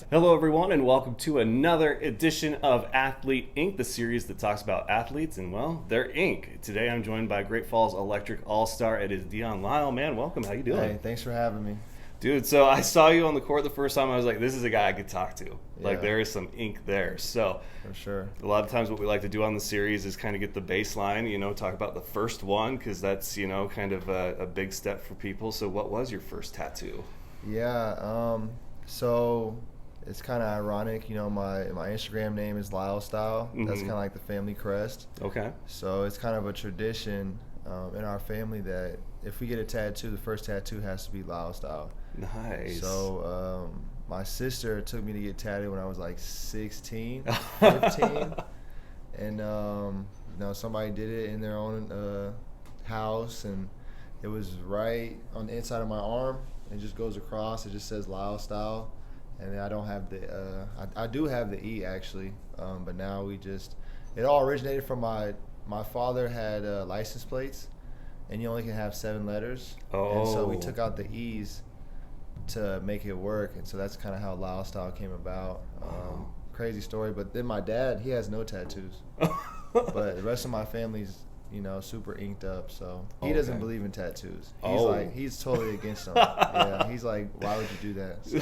Hello, everyone, and welcome to another edition of Athlete Inc., the series that talks about athletes and, well, their ink. Today, I'm joined by Great Falls Electric All-Star. It is Deon Lyle. Man, welcome. How you doing? Hey, thanks for having me. Dude, so I saw you on the court the first time. I was like, this is a guy I could talk to. Like, Yeah. there is some ink there. So, For sure. a lot of times what we like to do on the series is kind of get the baseline, talk about the first one, because that's, kind of a big step for people. So, what was your first tattoo? Yeah, so it's kind of ironic, my Instagram name is Lyle Style. That's kind of like the family crest. Okay. So it's kind of a tradition in our family that if we get a tattoo, the first tattoo has to be Lyle Style. Nice. So my sister took me to get tattooed when I was like 16, 15. And, somebody did it in their own house, and it was right on the inside of my arm. It just goes across. It just says Lyle Style. And then I don't have the, I do have the E actually, but now it all originated from my father had license plates, and you only can have 7 letters. Oh. And so we took out the E's to make it work, and so that's kind of how Lyle Style came about. Crazy story, but then my dad, he has no tattoos, but the rest of my family's, super inked up, so he doesn't believe in tattoos. He's totally against them. Yeah, he's like, why would you do that? So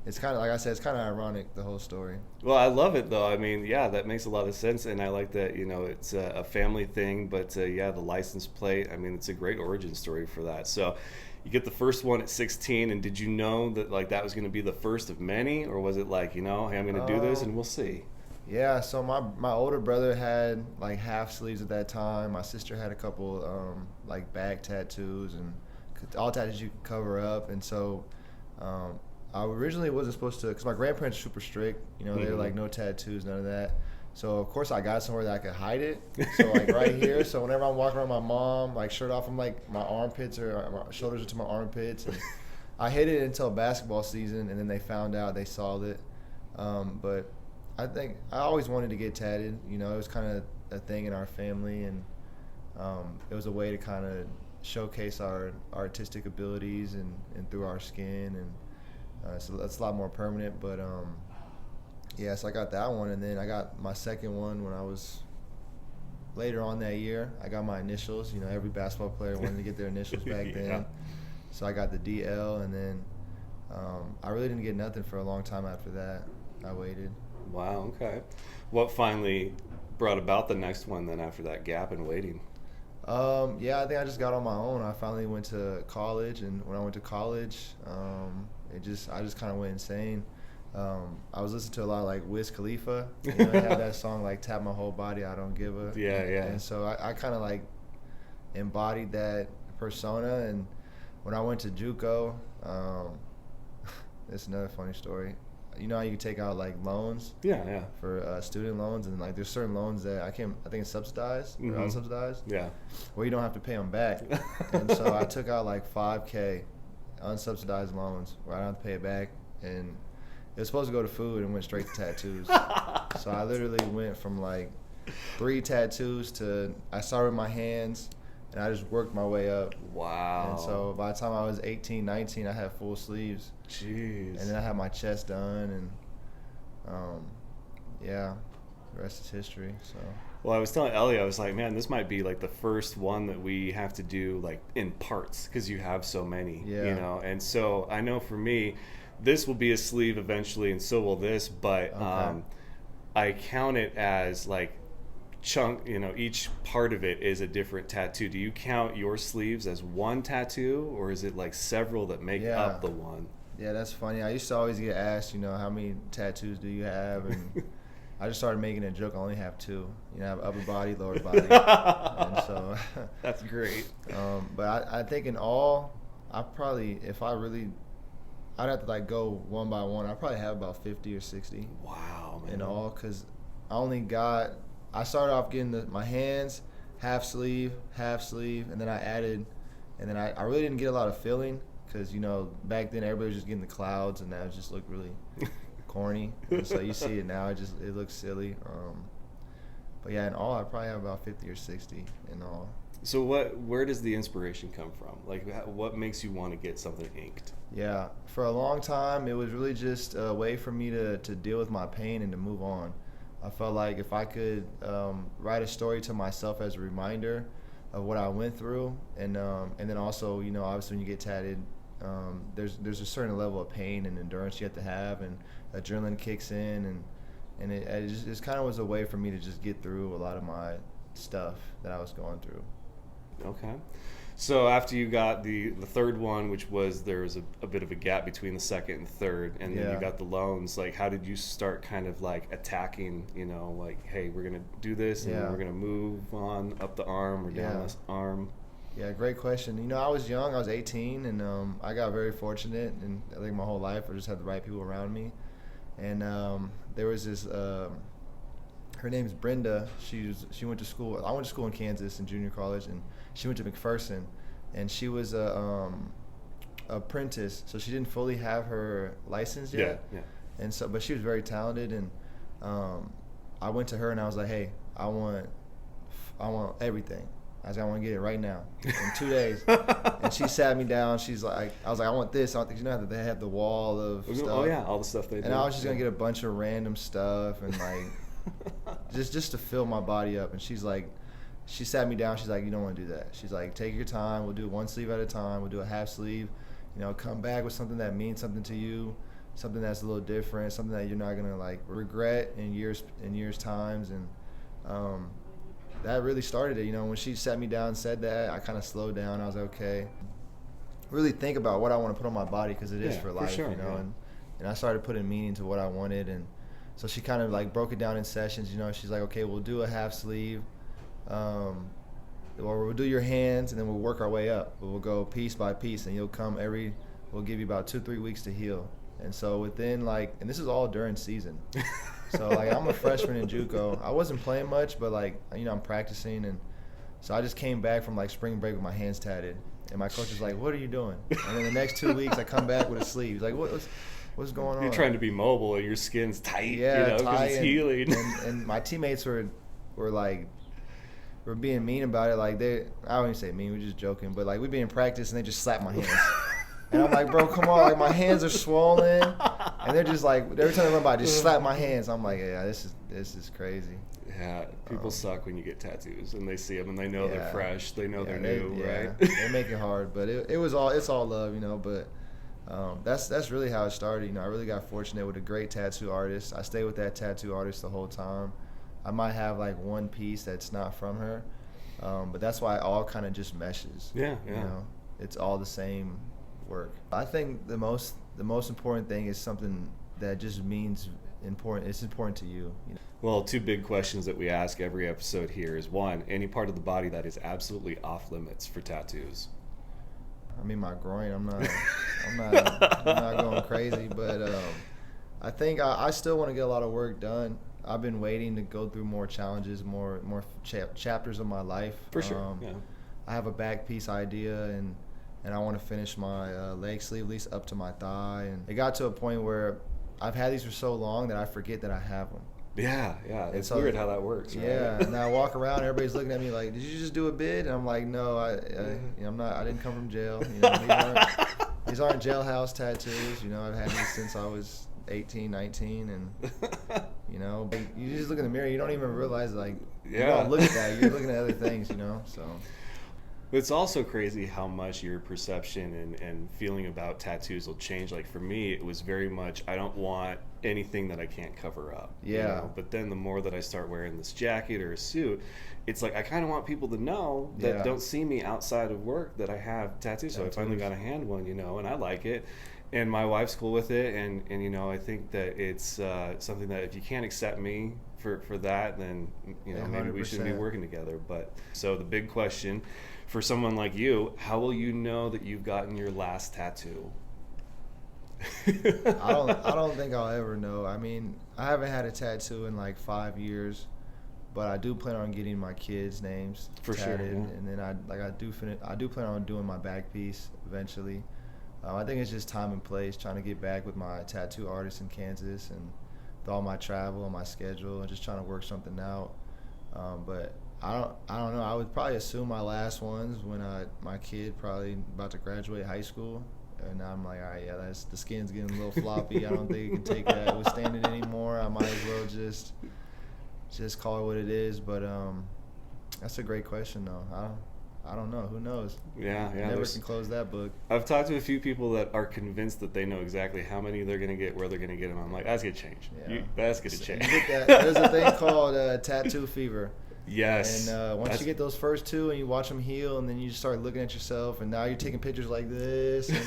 it's kind of, like I said, it's kind of ironic, the whole story. Well, I love it, though. I mean, yeah, that makes a lot of sense, and I like that, it's a family thing, but, the license plate, I mean, it's a great origin story for that. So you get the first one at 16, and did you know that, that was going to be the first of many, or was it like, hey, I'm going to do this, and we'll see? Yeah, so my older brother had, half sleeves at that time. My sister had a couple, back tattoos, and all tattoos you could cover up, and so I originally wasn't supposed to, because my grandparents are super strict. They were like, no tattoos, none of that. So, of course, I got somewhere that I could hide it. So, right here. So, whenever I'm walking around my mom, shirt off from, my armpits, or my shoulders are to my armpits. And I hid it until basketball season, and then they found out. They saw it. But I think I always wanted to get tatted. It was kind of a thing in our family, and it was a way to kind of showcase our artistic abilities and through our skin, and so that's a lot more permanent. But so I got that one, and then I got my second one when I was later on that year. I got my initials. Every basketball player wanted to get their initials back then. Yeah. So I got the DL, and then I really didn't get nothing for a long time after that. I waited. Wow, okay. What finally brought about the next one then after that gap in waiting? I think I just got on my own. I finally went to college, and when I went to college, I just kind of went insane. I was listening to a lot of Wiz Khalifa. He had that song "Tap My Whole Body, I Don't Give a." Yeah. And so I kind of embodied that persona. And when I went to JUCO, it's another funny story. You know how you can take out loans? Yeah. For student loans, and there's certain loans that I think it's subsidized or unsubsidized. Yeah. Well, you don't have to pay them back. And so I took out $5K unsubsidized loans where I don't have to pay it back, and it was supposed to go to food and went straight to tattoos. So I literally went from 3 tattoos to I started with my hands, and I just worked my way up. Wow. And so by the time I was 18, 19, I had full sleeves. Jeez. And then I had my chest done, and the rest is history. So. Well, I was telling Ellie, I was like, man, this might be the first one that we have to do in parts, because you have so many, And so I know for me, this will be a sleeve eventually, and so will this, but I count it as chunk, each part of it is a different tattoo. Do you count your sleeves as one tattoo, or is it several that make up the one? Yeah, that's funny. I used to always get asked, how many tattoos do you have? And I just started making a joke. I only have 2. I have upper body, lower body. And so that's great. But I think in all, I'd have to go one by one. I probably have about 50 or 60. Wow, man. In all, because I started off getting my hands, half sleeve, and then I added, and then I really didn't get a lot of filling, because back then everybody was just getting the clouds, and that just looked really corny. And so you see it now, it looks silly. But yeah, in all, I probably have about 50 or 60 in all. So where does the inspiration come from? Like, what makes you want to get something inked? Yeah, for a long time, it was really just a way for me to deal with my pain and to move on. I felt like if I could write a story to myself as a reminder of what I went through, and then also, you know, obviously when you get tatted, there's a certain level of pain and endurance you have to have, and adrenaline kicks in, and it just kind of was a way for me to just get through a lot of my stuff that I was going through. Okay. So after you got the third one, which was there was a bit of a gap between the second and third, and then you got the loans, like how did you start kind of like attacking, you know, like, hey, we're going to do this and we're going to move on up the arm or down this arm? Yeah, great question. You know, I was young, I was 18, and I got very fortunate, and I think my whole life I just had the right people around me. And there was this, her name's Brenda. She went to school. I went to school in Kansas in junior college, and she went to McPherson, and she was a apprentice, so she didn't fully have her license yet. Yeah. And so, but she was very talented, and I went to her and I was like, hey, I want everything. I was like, I want to get it right now in 2 days. And she sat me down. She's like, I was like, I want this. I want this. You know how they have the wall of stuff. Oh yeah, all the stuff they do. And I was just gonna get a bunch of random stuff and like just to fill my body up. And she's like, she sat me down. She's like, you don't want to do that. She's like, take your time. We'll do one sleeve at a time. We'll do a half sleeve. You know, come back with something that means something to you, something that's a little different, something that you're not gonna like regret in years times. And that really started it. You know, when she sat me down and said that, I kind of slowed down. I was like, okay, really think about what I want to put on my body, because it is for life, you know. And I started putting meaning to what I wanted, and so she kind of like broke it down in sessions. You know, she's like, okay, we'll do a half sleeve, or we'll do your hands, and then we'll work our way up. But we'll go piece by piece, and we'll give you about 2-3 weeks to heal. And so within and this is all during season. So like I'm a freshman in JUCO. I wasn't playing much, but like, you know, I'm practicing, and so I just came back from like spring break with my hands tatted, and my coach was like, "What are you doing?" And then the next 2 weeks, I come back with a sleeve. He's like, "What's going on?" You're trying to be mobile, and your skin's tight. Yeah, you know, because tight, it's healing. And my teammates were being mean about it. Like I don't even say mean, we're just joking, but like we'd be in practice and they just slap my hands. And I'm like, bro, come on, like my hands are swollen, and they're just like, every time I run by, just slap my hands. I'm like, yeah, this is crazy. Yeah, people suck when you get tattoos, and they see them and they know they're fresh, they know they're new, right? They make it hard, but it's all love, you know. But that's really how it started. You know, I really got fortunate with a great tattoo artist. I stayed with that tattoo artist the whole time. I might have like one piece that's not from her, but that's why it all kind of just meshes. Yeah. You know, it's all the same work. I think the most important thing is something that just means important. It's important to you, you know? Well, two big questions that we ask every episode here is, one, any part of the body that is absolutely off limits for tattoos? I mean, my groin. I'm not going crazy, but I think I still want to get a lot of work done. I've been waiting to go through more challenges, more chapters of my life. For sure. I have a back piece idea, and I want to finish my leg sleeve, at least up to my thigh. And it got to a point where I've had these for so long that I forget that I have them. Yeah. It's weird how that works, right? Yeah, and I walk around, everybody's looking at me like, did you just do a bid? And I'm like, no, I'm not. I didn't come from jail. You know, these aren't jailhouse tattoos. You know, I've had these since I was 18, 19, and you know, you just look in the mirror, you don't even realize, like, you don't look at that. You're looking at other things, you know, so. It's also crazy how much your perception and feeling about tattoos will change. Like for me, it was very much, I don't want anything that I can't cover up. Yeah. You know? But then the more that I start wearing this jacket or a suit, it's like I kind of want people to know that don't see me outside of work that I have tattoos. So I finally got a hand one, you know, and I like it. And my wife's cool with it. And you know, I think that it's something that if you can't accept me for that, then, you know, maybe 100%. We shouldn't be working together. But so the big question for someone like you, how will you know that you've gotten your last tattoo? I don't think I'll ever know. I mean, I haven't had a tattoo in like 5 years, but I do plan on getting my kids' names tatted, sure, yeah. And then I do plan on doing my back piece eventually. I think it's just time and place, trying to get back with my tattoo artist in Kansas, and with all my travel and my schedule, and just trying to work something out. But I don't know. I would probably assume my last ones when my kid probably about to graduate high school, and I'm like, all right, yeah, the skin's getting a little floppy. I don't think it can take that withstand it anymore. I might as well just call it what it is. But that's a great question though. I don't know. Who knows? Yeah. Never can close that book. I've talked to a few people that are convinced that they know exactly how many they're going to get, where they're going to get them. I'm like, that's going to change. Yeah. That's going to change. There's a thing called tattoo fever. Yes. And once you get those first two and you watch them heal, and then you just start looking at yourself, and now you're taking pictures like this, and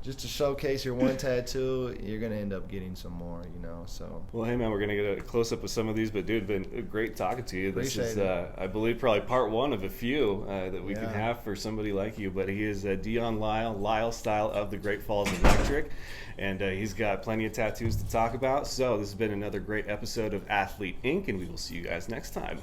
just to showcase your one tattoo, you're going to end up getting some more, you know. So. Well, hey, man, we're going to get a close-up with some of these, but, dude, been great talking to you. This is, I believe, probably part one of a few that we can have for somebody like you. But he is Deon Lyle, Lyle Style of the Great Falls Electric, and he's got plenty of tattoos to talk about. So this has been another great episode of Athlete Inc., and we will see you guys next time.